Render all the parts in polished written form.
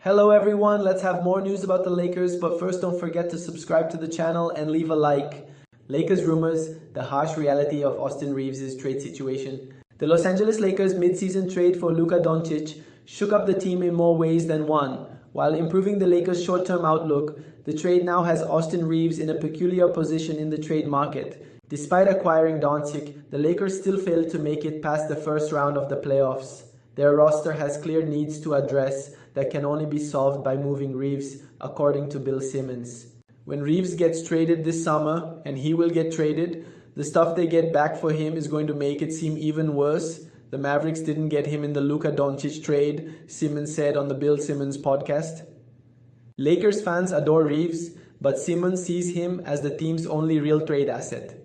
Hello everyone, let's have more news about the Lakers, but first don't forget to subscribe to the channel and leave a like. Lakers rumors, the harsh reality of Austin Reeves' trade situation. The Los Angeles Lakers mid-season trade for Luka Doncic shook up the team in more ways than one. While improving the Lakers' short-term outlook, the trade now has Austin Reeves in a peculiar position in the trade market. Despite acquiring Doncic, the Lakers still failed to make it past the first round of the playoffs. Their roster has clear needs to address that can only be solved by moving Reeves, according to Bill Simmons. When Reeves gets traded this summer, and he will get traded, the stuff they get back for him is going to make it seem even worse. The Mavericks didn't get him in the Luka Doncic trade, Simmons said on the Bill Simmons podcast. Lakers fans adore Reeves, but Simmons sees him as the team's only real trade asset.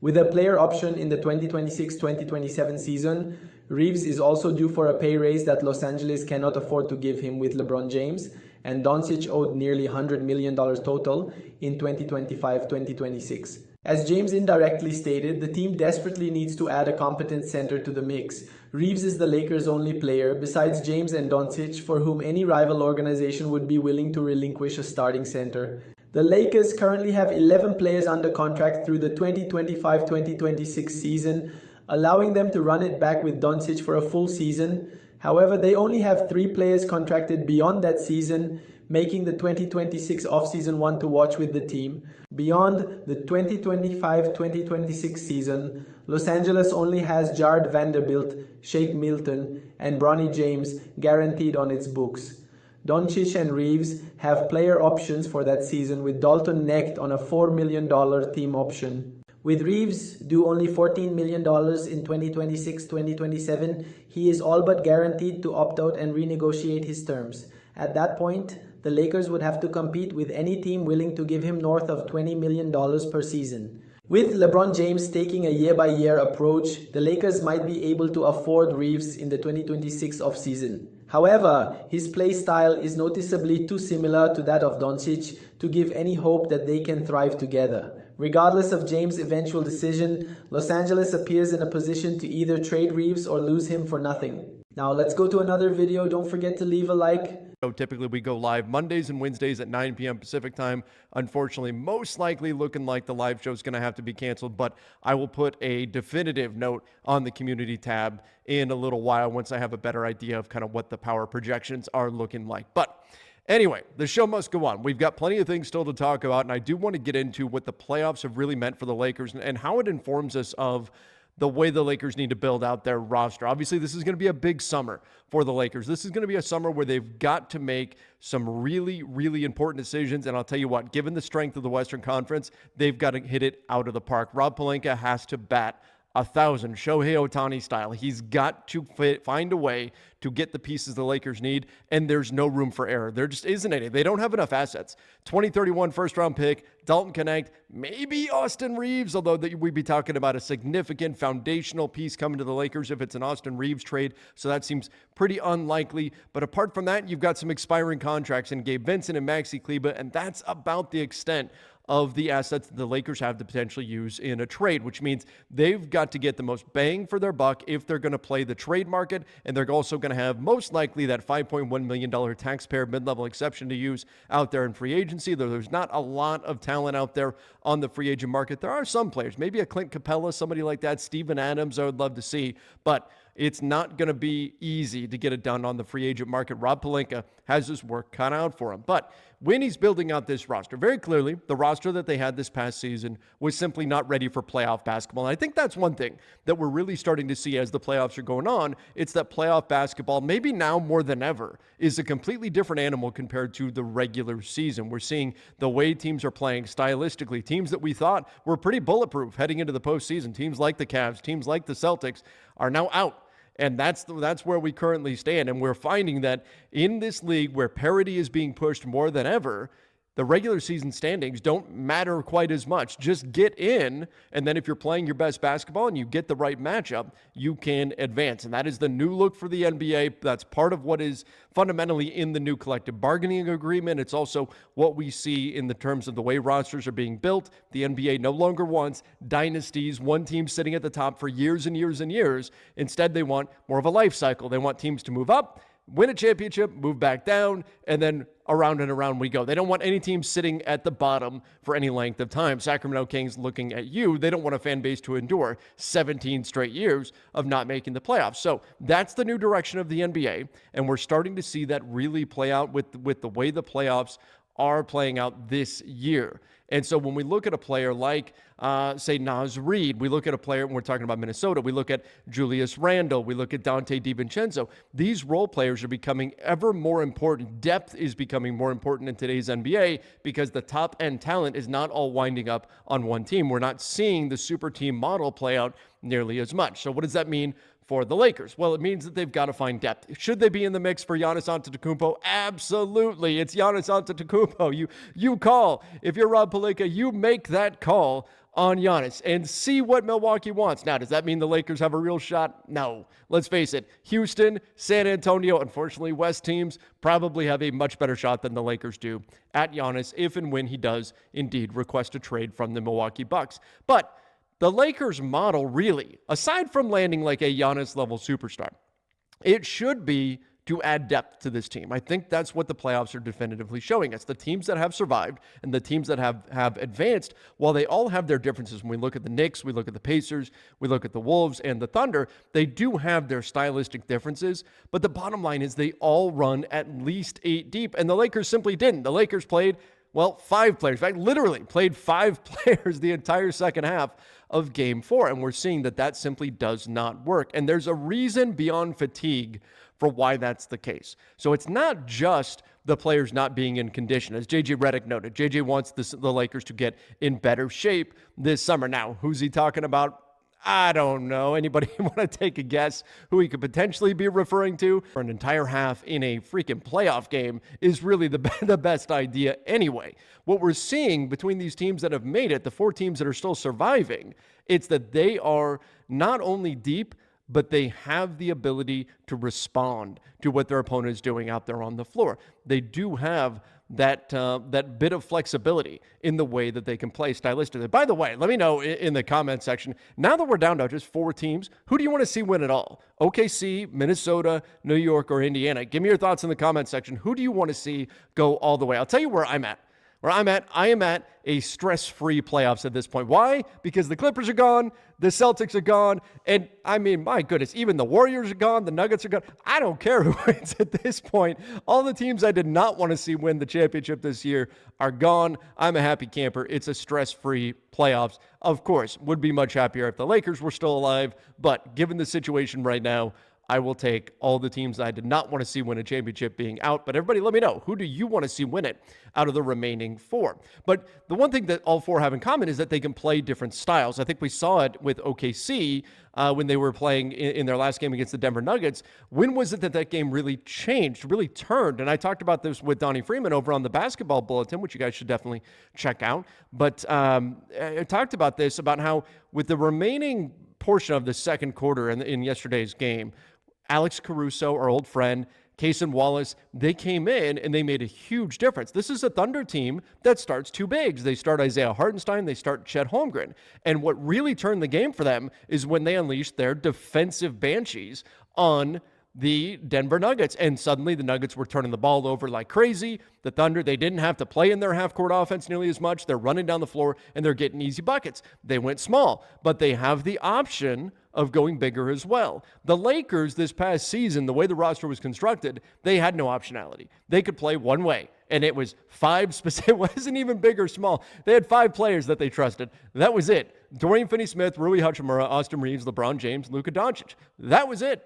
With a player option in the 2026-2027 season, Reeves is also due for a pay raise that Los Angeles cannot afford to give him with LeBron James, and Doncic owed nearly $100 million total in 2025-2026. As James indirectly stated, the team desperately needs to add a competent center to the mix. Reeves is the Lakers' only player, besides James and Doncic, for whom any rival organization would be willing to relinquish a starting center. The Lakers currently have 11 players under contract through the 2025-2026 season, allowing them to run it back with Doncic for a full season. However, they only have 3 players contracted beyond that season, making the 2026 offseason one to watch with the team. Beyond the 2025-2026 season, Los Angeles only has Jared Vanderbilt, Shake Milton, and Bronny James guaranteed on its books. Doncic and Reeves have player options for that season, with Dalton necked on a $4 million team option. With Reeves due only $14 million in 2026-2027, he is all but guaranteed to opt out and renegotiate his terms. At that point, the Lakers would have to compete with any team willing to give him north of $20 million per season. With LeBron James taking a year-by-year approach, the Lakers might be able to afford Reeves in the 2026 offseason. However, his play style is noticeably too similar to that of Doncic to give any hope that they can thrive together. Regardless of James' eventual decision, Los Angeles appears in a position to either trade Reeves or lose him for nothing. Now let's go to another video. Don't forget to leave a like. Typically, we go live Mondays and Wednesdays at 9 p.m. Pacific time. Unfortunately, most likely looking like the live show is going to have to be canceled, but I will put a definitive note on the community tab in a little while once I have a better idea of kind of what the power projections are looking like. But anyway, the show must go on. We've got plenty of things still to talk about, and I do want to get into what the playoffs have really meant for the Lakers and how it informs us of the way the Lakers need to build out their roster. Obviously, this is going to be a big summer for the Lakers. This is going to be a summer where they've got to make some really, really important decisions. And I'll tell you what, given the strength of the Western Conference, they've got to hit it out of the park. Rob Pelinka has to bat 1,000, Shohei Ohtani style. He's got to find a way to get the pieces the Lakers need, and there's no room for error. There just isn't any. They don't have enough assets. 2031 first-round pick, Dalton Connect, maybe Austin Reeves, although we'd be talking about a significant foundational piece coming to the Lakers if it's an Austin Reeves trade, so that seems pretty unlikely. But apart from that, you've got some expiring contracts in Gabe Vincent and Maxi Kleber, and that's about the extent of the assets that the Lakers have to potentially use in a trade, which means they've got to get the most bang for their buck if they're going to play the trade market, and they're also going to have most likely that $5.1 million taxpayer mid-level exception to use out there in free agency. Though there's not a lot of talent out there on the free agent market. There are some players, maybe a Clint Capella, somebody like that, Steven Adams I would love to see, but it's not going to be easy to get it done on the free agent market. Rob Pelinka has his work cut out for him. But when he's building out this roster, very clearly, the roster that they had this past season was simply not ready for playoff basketball. And I think that's one thing that we're really starting to see as the playoffs are going on. It's that playoff basketball, maybe now more than ever, is a completely different animal compared to the regular season. We're seeing the way teams are playing stylistically, teams that we thought were pretty bulletproof heading into the postseason, teams like the Cavs, teams like the Celtics, are now out. And that's where we currently stand. And we're finding that in this league where parity is being pushed more than ever, the regular season standings don't matter quite as much. Just get in, and then if you're playing your best basketball and you get the right matchup, you can advance. And that is the new look for the NBA. That's part of what is fundamentally in the new collective bargaining agreement. It's also what we see in the terms of the way rosters are being built. The NBA no longer wants dynasties, one team sitting at the top for years and years and years. Instead, they want more of a life cycle. They want teams to move up, win a championship, move back down, and then around and around we go. They don't want any team sitting at the bottom for any length of time. Sacramento Kings looking at you. They don't want a fan base to endure 17 straight years of not making the playoffs. So that's the new direction of the NBA, and we're starting to see that really play out with the way the playoffs are playing out this year. And so when we look at a player like, say, Naz Reid, we look at a player, and we're talking about Minnesota, we look at Julius Randle, we look at Dante DiVincenzo. These role players are becoming ever more important. Depth is becoming more important in today's NBA because the top-end talent is not all winding up on one team. We're not seeing the super team model play out nearly as much. So what does that mean for the Lakers? Well, it means that they've got to find depth. Should they be in the mix for Giannis Antetokonmpo? Absolutely. It's Giannis Antetokonmpo. You call. If you're Rob Pelinka, you make that call on Giannis and see what Milwaukee wants. Now, does that mean the Lakers have a real shot? No. Let's face it. Houston, San Antonio, unfortunately, West teams probably have a much better shot than the Lakers do at Giannis if and when he does indeed request a trade from the Milwaukee Bucks. But the Lakers model really, aside from landing like a Giannis-level superstar, it should be to add depth to this team. I think that's what the playoffs are definitively showing us. The teams that have survived and the teams that have advanced, while they all have their differences, when we look at the Knicks, we look at the Pacers, we look at the Wolves and the Thunder, they do have their stylistic differences, but the bottom line is they all run at least 8 deep, and the Lakers simply didn't. The Lakers played, 5 players. In fact, literally played 5 players the entire second half of Game 4, and we're seeing that simply does not work. And there's a reason beyond fatigue for why that's the case. So it's not just the players not being in condition. As JJ Redick noted, JJ wants the Lakers to get in better shape this summer. Now, who's he talking about? I don't know. Anybody want to take a guess who he could potentially be referring to? For an entire half in a freaking playoff game is really the best idea anyway. What we're seeing between these teams that have made it, the 4 teams that are still surviving, it's that they are not only deep, but they have the ability to respond to what their opponent is doing out there on the floor. They do have that bit of flexibility in the way that they can play stylistically. By the way, let me know in the comment section, now that we're down to just 4 teams, who do you want to see win it all? OKC, Minnesota, New York, or Indiana? Give me your thoughts in the comment section. Who do you want to see go all the way? I'll tell you where I'm at. I am at a stress-free playoffs at this point. Why? Because the Clippers are gone, the Celtics are gone, and I mean, my goodness, even the Warriors are gone, the Nuggets are gone. I don't care who wins at this point. All the teams I did not want to see win the championship this year are gone. I'm a happy camper. It's a stress-free playoffs. Of course, would be much happier if the Lakers were still alive, but given the situation right now, I will take all the teams I did not want to see win a championship being out. But everybody let me know, who do you want to see win it out of the remaining 4? But the one thing that all 4 have in common is that they can play different styles. I think we saw it with OKC when they were playing in their last game against the Denver Nuggets. When was it that game really changed, really turned? And I talked about this with Donnie Freeman over on the Basketball Bulletin, which you guys should definitely check out. But I talked about this, about how with the remaining portion of the second quarter in yesterday's game, Alex Caruso, our old friend, Cason Wallace, they came in and they made a huge difference. This is a Thunder team that starts 2 bigs. They start Isaiah Hartenstein, they start Chet Holmgren. And what really turned the game for them is when they unleashed their defensive banshees on the Denver Nuggets. And suddenly the Nuggets were turning the ball over like crazy. The Thunder, they didn't have to play in their half-court offense nearly as much. They're running down the floor and they're getting easy buckets. They went small, but they have the option of going bigger as well. The Lakers this past season, the way the roster was constructed, they had no optionality. They could play one way, and it was 5 specific. It wasn't even big or small. They had 5 players that they trusted. That was it. Dorian Finney-Smith, Rui Hachimura, Austin Reeves, LeBron James, Luka Doncic. That was it.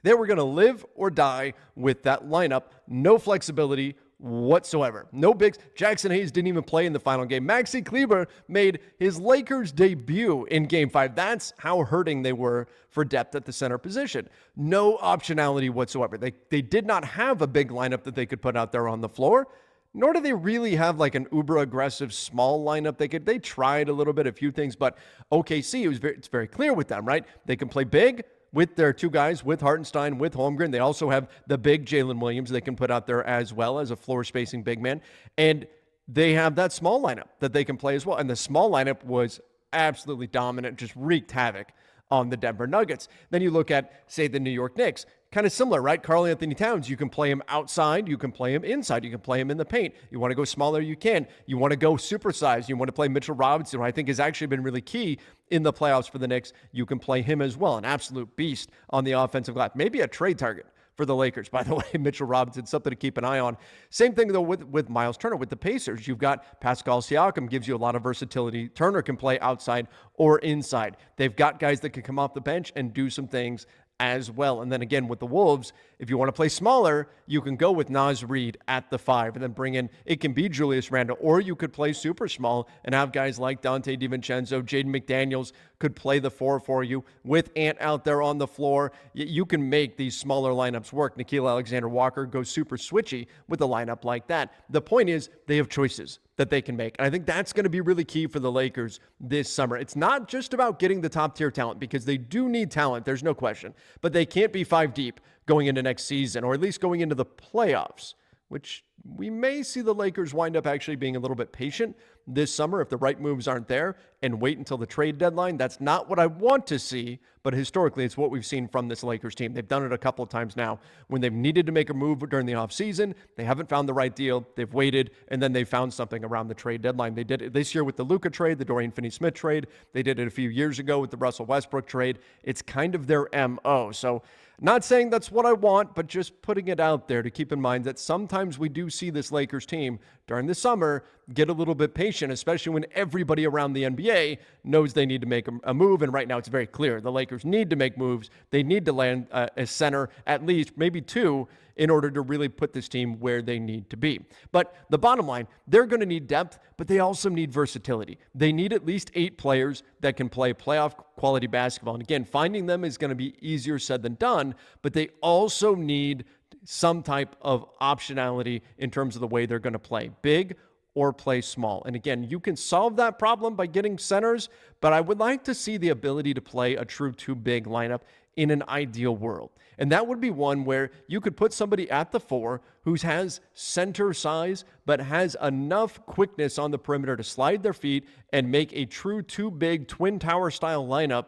They were going to live or die with that lineup. No flexibility whatsoever. No bigs. Jackson Hayes didn't even play in the final game. Maxi Kleber made his Lakers debut in Game 5. That's how hurting they were for depth at the center position. No optionality whatsoever. They did not have a big lineup that they could put out there on the floor, nor do they really have like an uber aggressive small lineup. They tried a little bit, a few things, but OKC, it's very clear with them, right? They can play big with their 2 guys, with Hartenstein, with Holmgren. They also have the big Jalen Williams they can put out there as well as a floor-spacing big man. And they have that small lineup that they can play as well. And the small lineup was absolutely dominant, just wreaked havoc on the Denver Nuggets. Then you look at, say, the New York Knicks. kind of similar, right? Karl Anthony Towns, you can play him outside, you can play him inside, you can play him in the paint. You want to go smaller, you can. You want to go supersized, you want to play Mitchell Robinson, who I think has actually been really key in the playoffs for the Knicks. You can play him as well, an absolute beast on the offensive glass. Maybe a trade target for the Lakers, by the way. Mitchell Robinson, something to keep an eye on. Same thing, though, with Miles Turner. With the Pacers, you've got Pascal Siakam, gives you a lot of versatility. Turner can play outside or inside. They've got guys that can come off the bench and do some things as well. And then again, with the Wolves, if you want to play smaller, you can go with Naz Reid at the 5 and then bring in, it can be Julius Randle, or you could play super small and have guys like Dante DiVincenzo, Jaden McDaniels could play the 4 for you with Ant out there on the floor. You can make these smaller lineups work. Nickeil Alexander-Walker goes super switchy with a lineup like that. The point is they have choices that they can make. And I think that's going to be really key for the Lakers this summer. It's not just about getting the top tier talent, because they do need talent. There's no question, but they can't be 5 deep going into next season, or at least going into the playoffs, which we may see the Lakers wind up actually being a little bit patient this summer if the right moves aren't there and wait until the trade deadline. That's not what I want to see, but historically it's what we've seen from this Lakers team. They've done it a couple of times now when they've needed to make a move during the offseason. They haven't found the right deal. They've waited, and then they found something around the trade deadline. They did it this year with the Luka trade, the Dorian Finney-Smith trade. They did it a few years ago with the Russell Westbrook trade. It's kind of their MO. So not saying that's what I want, but just putting it out there to keep in mind that sometimes we do see this Lakers team during the summer get a little bit patient, especially when everybody around the NBA knows they need to make a move. And right now it's very clear. The Lakers need to make moves. They need to land a center, at least maybe 2, in order to really put this team where they need to be. But the bottom line, they're going to need depth, but they also need versatility. They need at least 8 players that can play playoff quality basketball. And again, finding them is going to be easier said than done, but they also need some type of optionality in terms of the way they're going to play big or play small. And again, you can solve that problem by getting centers, but I would like to see the ability to play a true 2-big lineup in an ideal world. And that would be one where you could put somebody at the 4 who has center size, but has enough quickness on the perimeter to slide their feet and make a true 2-big twin tower style lineup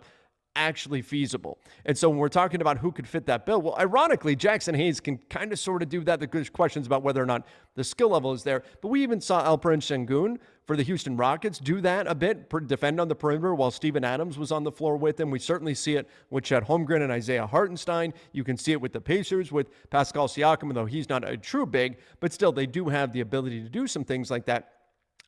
actually feasible. And so when we're talking about who could fit that bill, well, ironically, Jackson Hayes can kind of sort of do that. There's questions about whether or not the skill level is there, but we even saw Alperen Sengun for the Houston Rockets do that a bit, defend on the perimeter while Steven Adams was on the floor with him. We certainly see it with Chet Holmgren and Isaiah Hartenstein. You can see it with the Pacers with Pascal Siakam, though he's not a true big, but still they do have the ability to do some things like that.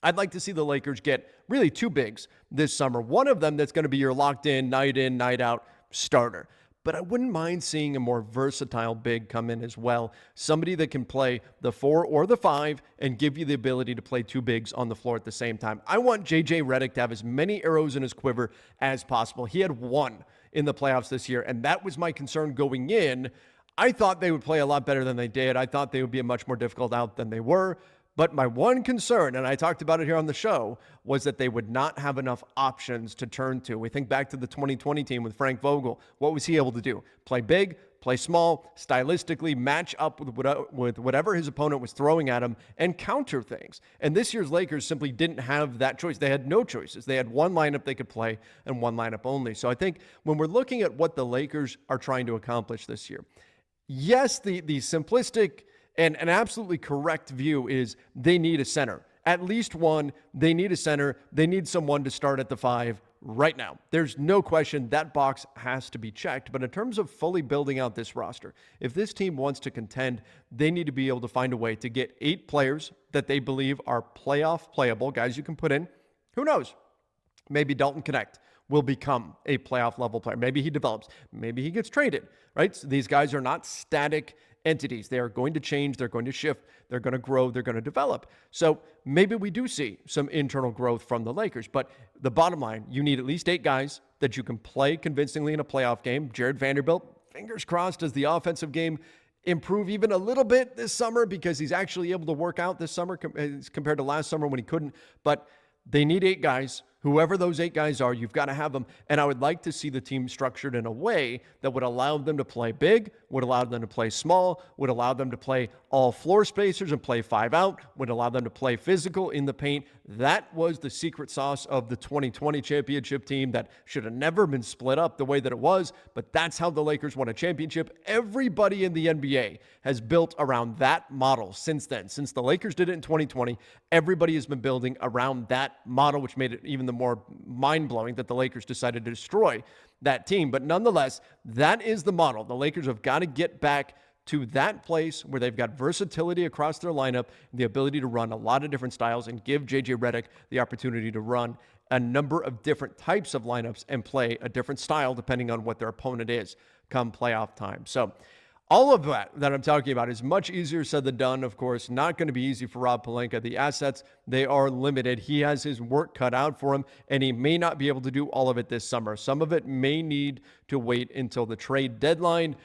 I'd like to see the Lakers get really 2 bigs this summer. One of them that's going to be your locked in, night out starter. But I wouldn't mind seeing a more versatile big come in as well. Somebody that can play the 4 or the 5 and give you the ability to play 2 bigs on the floor at the same time. I want JJ Redick to have as many arrows in his quiver as possible. He had 1 in the playoffs this year, and that was my concern going in. I thought they would play a lot better than they did. I thought they would be a much more difficult out than they were. But my one concern, and I talked about it here on the show, was that they would not have enough options to turn to. We think back to the 2020 team with Frank Vogel. What was he able to do? Play big, play small, stylistically match up with whatever his opponent was throwing at him and counter things. And this year's Lakers simply didn't have that choice. They had no choices. They had one lineup they could play and one lineup only. So I think when we're looking at what the Lakers are trying to accomplish this year, yes, the simplistic and an absolutely correct view is they need a center. At least one, they need a center. They need someone to start at the 5 right now. There's no question that box has to be checked. But in terms of fully building out this roster, if this team wants to contend, they need to be able to find a way to get 8 players that they believe are playoff playable, guys you can put in. Who knows? Maybe Dalton Knecht will become a playoff level player. Maybe he develops. Maybe he gets traded, right? So these guys are not static entities. They are going to change. They're going to shift. They're going to grow. They're going to develop. So maybe we do see some internal growth from the Lakers. But the bottom line, you need at least 8 guys that you can play convincingly in a playoff game. Jared Vanderbilt, fingers crossed, does the offensive game improve even a little bit this summer, because he's actually able to work out this summer compared to last summer when he couldn't. But they need 8 guys Whoever those 8 guys are, you've got to have them. And I would like to see the team structured in a way that would allow them to play big, would allow them to play small, would allow them to play all floor spacers and play 5 out, would allow them to play physical in the paint. That was the secret sauce of the 2020 championship team that should have never been split up the way that it was, but that's how the Lakers won a championship. Everybody in the NBA has built around that model since then. Since the Lakers did it in 2020, everybody has been building around that model, which made it even the more mind-blowing that the Lakers decided to destroy that team. But nonetheless, that is the model. The Lakers have got to get back to that place where they've got versatility across their lineup, the ability to run a lot of different styles, and give JJ Redick the opportunity to run a number of different types of lineups and play a different style depending on what their opponent is come playoff time. So all of that I'm talking about is much easier said than done, of course. Not going to be easy for Rob Pelinka. The assets, they are limited. He has his work cut out for him, and he may not be able to do all of it this summer. Some of it may need to wait until the trade deadline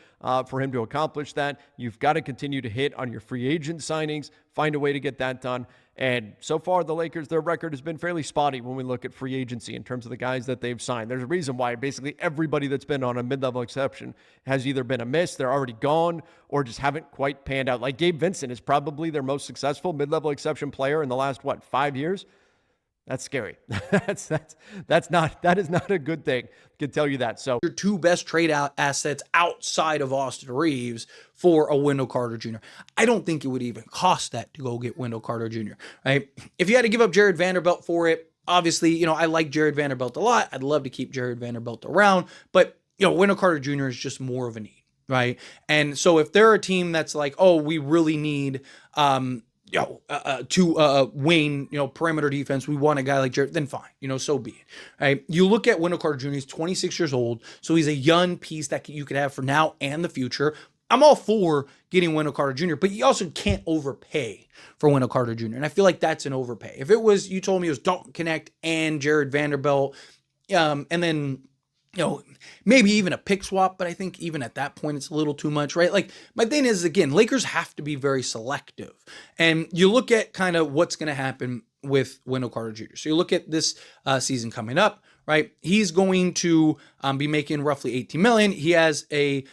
for him to accomplish that. You've got to continue to hit on your free agent signings, find a way to get that done. And so far, the Lakers, their record has been fairly spotty when we look at free agency in terms of the guys that they've signed. There's a reason why basically everybody that's been on a mid-level exception has either been a miss, they're already gone, or just haven't quite panned out. Like Gabe Vincent is probably their most successful mid-level exception player in the last, 5 years? That's scary. That is not a good thing. I can tell you that. So your 2 best trade out assets outside of Austin Reeves for a Wendell Carter Jr. I don't think it would even cost that to go get Wendell Carter Jr., right? If you had to give up Jared Vanderbilt for it, obviously, I like Jared Vanderbilt a lot. I'd love to keep Jared Vanderbilt around, but Wendell Carter Jr. is just more of a need, right? And so if they're a team that's like, oh, we really need to Wayne, perimeter defense, we want a guy like Jared, then fine, so be it. Right? You look at Wendell Carter Jr., he's 26 years old, so he's a young piece that you could have for now and the future. I'm all for getting Wendell Carter Jr., but you also can't overpay for Wendell Carter Jr., and I feel like that's an overpay. If it was, you told me it was Dalton Connect and Jared Vanderbilt, and then maybe even a pick swap, but I think even at that point, it's a little too much, right? Like, my thing is, again, Lakers have to be very selective. And you look at kind of what's going to happen with Wendell Carter Jr. So you look at this season coming up, right? He's going to be making roughly $18 million. He has a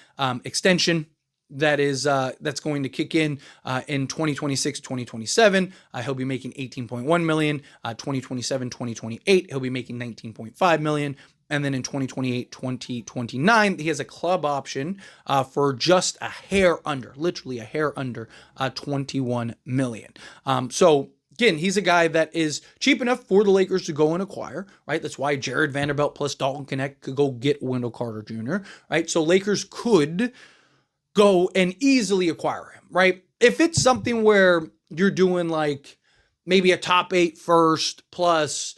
extension that's going to kick in 2026, 2027. He'll be making $18.1 million. 2027, 2028, he'll be making $19.5 million. And then in 2028, 2029, he has a club option for just literally a hair under $21 million. So again, he's a guy that is cheap enough for the Lakers to go and acquire, right? That's why Jared Vanderbilt plus Dalton Connect could go get Wendell Carter Jr., right? So Lakers could go and easily acquire him, right? If it's something where you're doing like maybe a top 8 first plus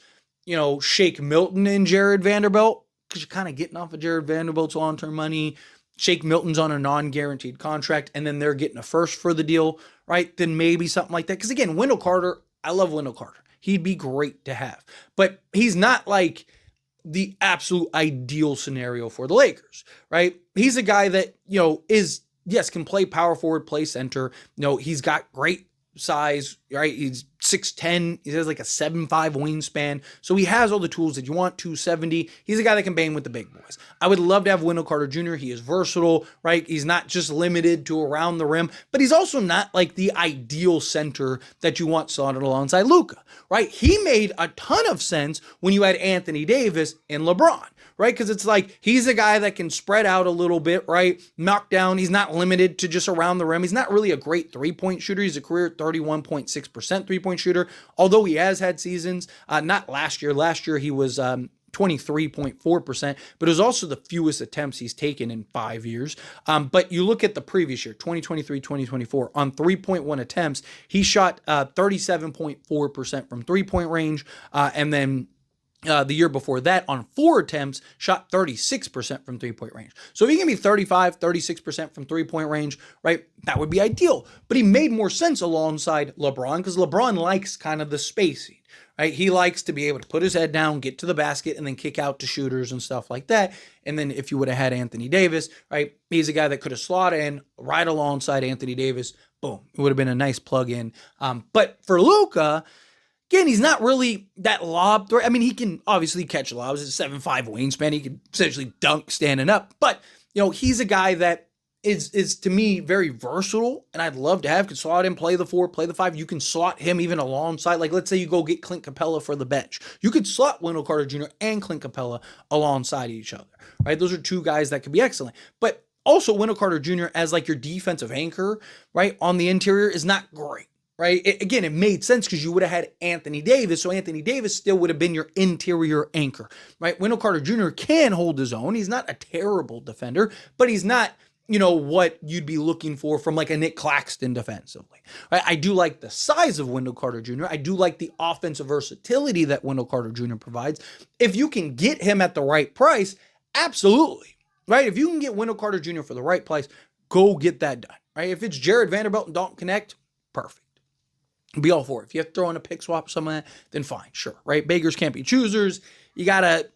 Shake Milton and Jared Vanderbilt, because you're kind of getting off of Jared Vanderbilt's long-term money. Shake Milton's on a non-guaranteed contract, and then they're getting a first for the deal, right? Then maybe something like that. Because again, Wendell Carter, I love Wendell Carter. He'd be great to have. But he's not like the absolute ideal scenario for the Lakers, right? He's a guy that, can play power forward, play center. He's got great size, right? He's 6'10", he has like a 7'5" wingspan, so he has all the tools that you want. 270, he's a guy that can bang with the big boys. I would love to have Wendell Carter Jr. He is versatile, right? He's not just limited to around the rim, but he's also not like the ideal center that you want slotted alongside Luka, right? He made a ton of sense when you had Anthony Davis and LeBron, right? Because it's like, he's a guy that can spread out a little bit, right? Knock down. He's not limited to just around the rim. He's not really a great three-point shooter. He's a career 31.6% three-point shooter, although he has had seasons, not last year. Last year, he was 23.4%, but it was also the fewest attempts he's taken in 5 years. But you look at the previous year, 2023, 2024, on 3.1 attempts, he shot 37.4% from three-point range, and then the year before that, on 4 attempts, shot 36% from three-point range. So if he can be 36% from three-point range, right, that would be ideal. But he made more sense alongside LeBron, because LeBron likes kind of the spacing, right? He likes to be able to put his head down, get to the basket, and then kick out to shooters and stuff like that. And then if you would have had Anthony Davis, right, he's a guy that could have slotted in right alongside Anthony Davis. Boom. It would have been a nice plug-in. But for Luka, Again, he's not really that lob threat. I mean, he can obviously catch lobs. He's a 7'5" wingspan. He can essentially dunk standing up. But, he's a guy that is to me very versatile, and I'd love to have. Can slot him, play the 4, play the 5. You can slot him even alongside. Like, let's say you go get Clint Capella for the bench. You could slot Wendell Carter Jr. and Clint Capella alongside each other, right? Those are two guys that could be excellent. But also, Wendell Carter Jr. as like your defensive anchor, right, on the interior is not great. Right. It made sense because you would have had Anthony Davis. So Anthony Davis still would have been your interior anchor. Right. Wendell Carter Jr. can hold his own. He's not a terrible defender, but he's not, what you'd be looking for from like a Nick Claxton defensively. Right? I do like the size of Wendell Carter Jr. I do like the offensive versatility that Wendell Carter Jr. provides. If you can get him at the right price, absolutely. Right. If you can get Wendell Carter Jr. for the right price, go get that done. Right. If it's Jared Vanderbilt and Dalton Connect, perfect. Be all for it. If you have to throw in a pick swap, some of that, then fine, sure, right? Beggars can't be choosers. You gotta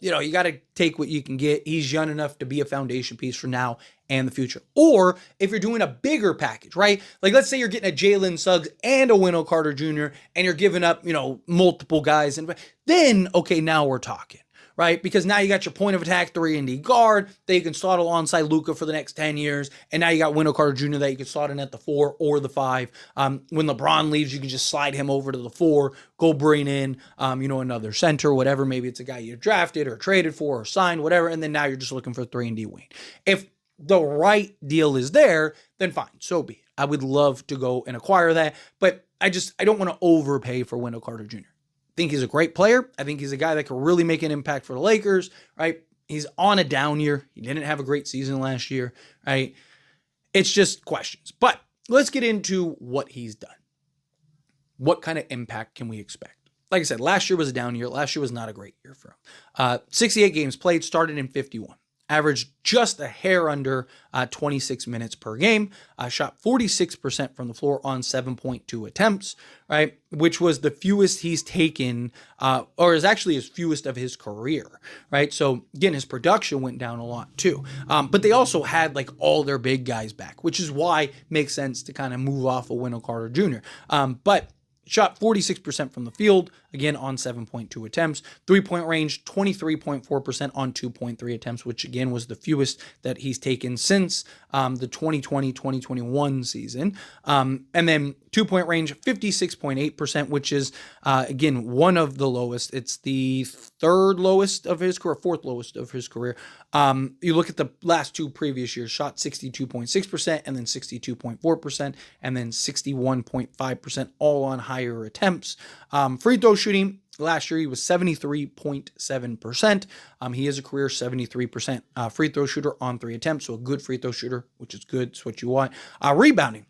take what you can get. He's young enough to be a foundation piece for now and the future. Or if you're doing a bigger package, right? Like let's say you're getting a Jalen Suggs and a Wendell Carter Jr. and you're giving up, multiple guys, and then okay, now we're talking. Right? Because now you got your point of attack 3-and-D guard that you can slot alongside Luka for the next 10 years. And now you got Wendell Carter Jr. that you can slot in at the 4 or the 5. When LeBron leaves, you can just slide him over to the 4, go bring in, another center, whatever. Maybe it's a guy you drafted or traded for or signed, whatever. And then now you're just looking for a 3-and-D wing. If the right deal is there, then fine, so be it. I would love to go and acquire that. But I don't want to overpay for Wendell Carter Jr. I think he's a great player. I think he's a guy that can really make an impact for the Lakers, right? He's on a down year. He didn't have a great season last year, right? It's just questions. But let's get into what he's done. What kind of impact can we expect? Like I said, last year was a down year. Last year was not a great year for him. 68 games played, started in 51. Averaged just a hair under 26 minutes per game. Shot 46% from the floor on 7.2 attempts, right? Which was the fewest he's taken, or is actually his fewest of his career, right? So again, his production went down a lot too. But they also had like all their big guys back, which is why it makes sense to kind of move off of Wendell Carter Jr. But shot 46% from the field, again on 7.2 attempts. 3-point range, 23.4% on 2.3 attempts, which again was the fewest that he's taken since the 2020-2021 season. And then 2-point range, 56.8%, which is, again, one of the lowest. It's the third lowest of his career, fourth lowest of his career. You look at the last two previous years, shot 62.6% and then 62.4% and then 61.5%, all on higher attempts. Free throw shooting, last year he was 73.7%. He is a career 73% free throw shooter on 3 attempts, so a good free throw shooter, which is good. It's what you want. Rebounding.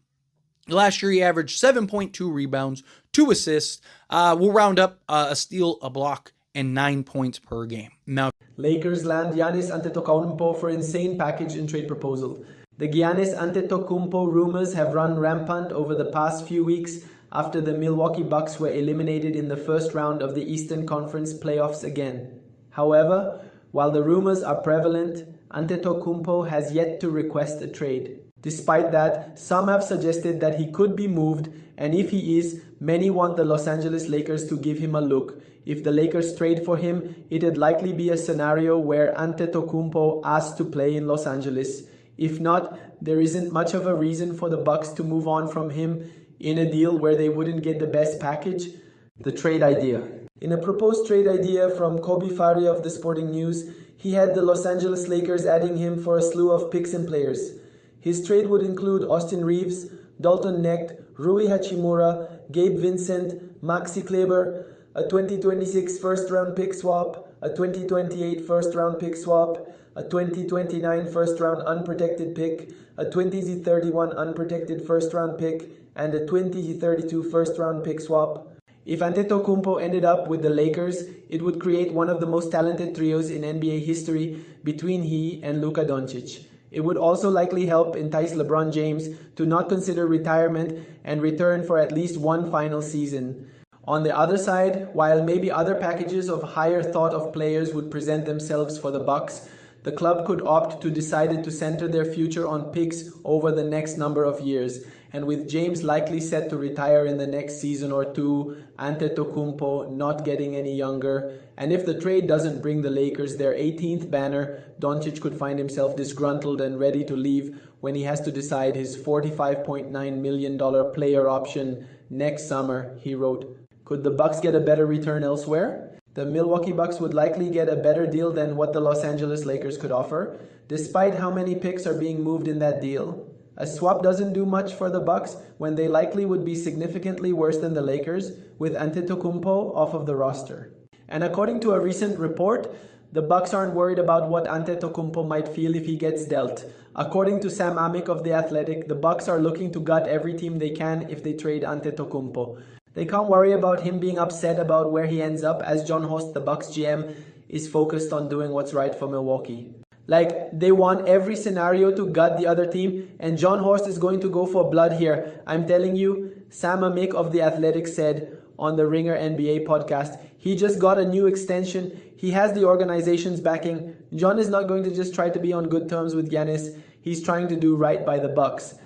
Last year, he averaged 7.2 rebounds, 2 assists. We'll round up a steal, a block, and 9 points per game. Now, Lakers land Giannis Antetokonmpo for insane package and trade proposal. The Giannis Antetokonmpo rumors have run rampant over the past few weeks after the Milwaukee Bucks were eliminated in the first round of the Eastern Conference playoffs again. However, while the rumors are prevalent, Antetokonmpo has yet to request a trade. Despite that, some have suggested that he could be moved, and if he is, many want the Los Angeles Lakers to give him a look. If the Lakers trade for him, it'd likely be a scenario where Antetokonmpo asks to play in Los Angeles. If not, there isn't much of a reason for the Bucks to move on from him in a deal where they wouldn't get the best package. The trade idea. In a proposed trade idea from Kobe Fari of the Sporting News, he had the Los Angeles Lakers adding him for a slew of picks and players. His trade would include Austin Reeves, Dalton Knecht, Rui Hachimura, Gabe Vincent, Maxi Kleber, a 2026 first-round pick swap, a 2028 first-round pick swap, a 2029 first-round unprotected pick, a 2031 unprotected first-round pick, and a 2032 first-round pick swap. If Antetokonmpo ended up with the Lakers, it would create one of the most talented trios in NBA history between he and Luka Doncic. It would also likely help entice LeBron James to not consider retirement and return for at least one final season. On the other side, while maybe other packages of higher thought of players would present themselves for the Bucks, the club could opt to decide to center their future on picks over the next number of years. And with James likely set to retire in the next season or two, Antetokonmpo not getting any younger, and if the trade doesn't bring the Lakers their 18th banner, Doncic could find himself disgruntled and ready to leave when he has to decide his $45.9 million player option next summer, he wrote. Could the Bucks get a better return elsewhere? The Milwaukee Bucks would likely get a better deal than what the Los Angeles Lakers could offer, despite how many picks are being moved in that deal. A swap doesn't do much for the Bucks when they likely would be significantly worse than the Lakers, with Antetokonmpo off of the roster. And according to a recent report, the Bucks aren't worried about what Antetokonmpo might feel if he gets dealt. According to Sam Amick of The Athletic, the Bucks are looking to gut every team they can if they trade Antetokonmpo. They can't worry about him being upset about where he ends up, as John Host, the Bucks GM, is focused on doing what's right for Milwaukee. Like, they want every scenario to gut the other team, and John Horst is going to go for blood here. I'm telling you, Sam Amick of The Athletic said on the Ringer NBA podcast, he just got a new extension. He has the organization's backing. John is not going to just try to be on good terms with Giannis. He's trying to do right by the Bucks.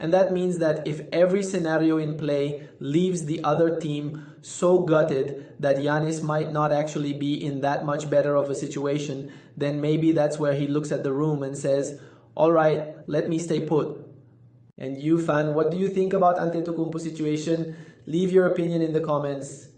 And that means that if every scenario in play leaves the other team so gutted that Giannis might not actually be in that much better of a situation, then maybe that's where he looks at the room and says, all right, let me stay put. And you, fan, what do you think about Antetokounmpo's situation? Leave your opinion in the comments.